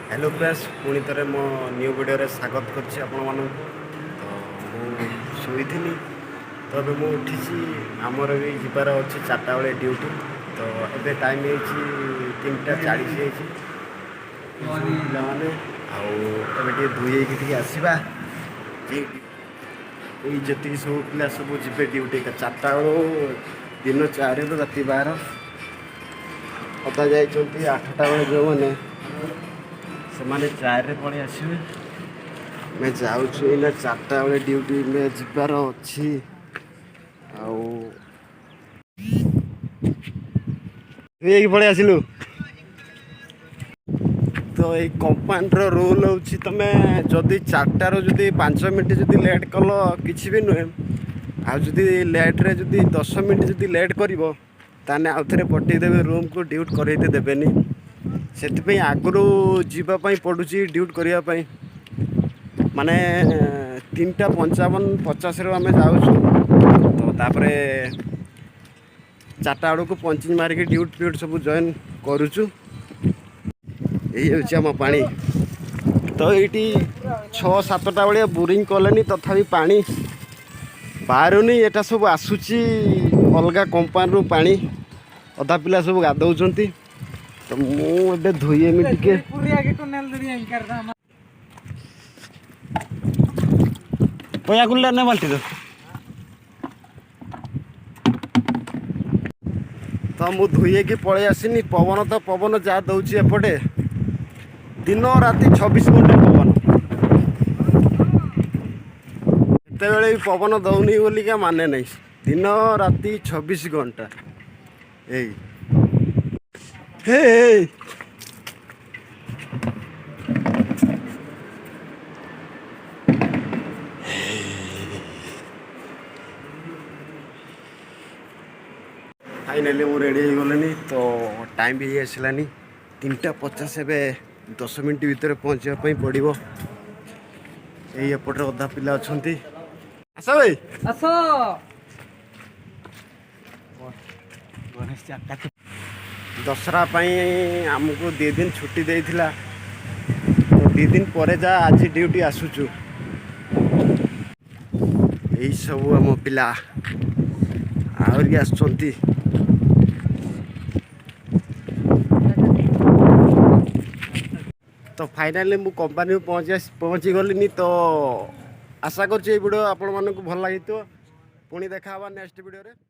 Hello friends पुणी थे मो न्यू वीडियो स्वागत करछि आपण मानक। तो मु शोई तो अबे मु उठी आमर भी जीवार अच्छी 4टा बेले ड्यूटी। तो एबे टाइम है 3:40 पाने आउ धोई होगी आसवा जी सब पिला सब जी ड्यूटी 4टा बेलू दिन 4 रु राति 12 अदा जाइए 8टा बेले जो मैंने से माने 4 रे पड़े आसवे। मैं जाऊँ 4टा बेले ड्यूटी में जीवार अच्छी पड़े आसिलु। तो ये कंपानी रूल हूँ तुम्हें जदि 4टार जदि 5 मिनट जदि लेट कल कि भी नुहे आदि लेट्रे जदि 10 मिनट जदि लेट कर ताने आउ थे पठेदेवे रूम को ड्यूट करते देवेनि से आगु जीवाई पड़ू ड्यूट करने माने 3:55 आम जाऊँ। तो तापर 4टा बेलू पंचिंग मारिक ड्यूट फ्यूट सब जॉइन करुचु। यही हूँ आम पानी। तो ये 6-7टा बेले बोरिंग कले तथापि पानी बाहरुनी एटा सब आसूची अलग कंपानी पानी अधा पिला सब गाधौंट। तो मुझे धोईमी टे पैया गुला ना बाल्टी तो मु धोई पलि आसनी। पवन तो पवन जहाँ दौर एपटे दिन राति 26 घंटा पवन एत भी पवन दौनी बोली क्या माने नहीं। दिन राति 26 घंटा यही फाइनाली मु रेडी हो गलनी। तो टाइम भी आसलानी 3:50 एवं 10 मिनट भितर पहुँचापी पड़ो। यही एपटे अधा पिला अच्छा आस भाई आस दशहरा आमको 2 दिन छुट्टी देइथिला। तो 2 दिन पर जा आज ड्यूटी आसुचु। यही सब आम पिला आहरी आसुचंती। तो फाइनाली मु कंपनी पहुँची गलिनी। तो आशा कर वीडियो आपण मानक भल लगी पुणी देखा नेक्स्ट वीडियो रे।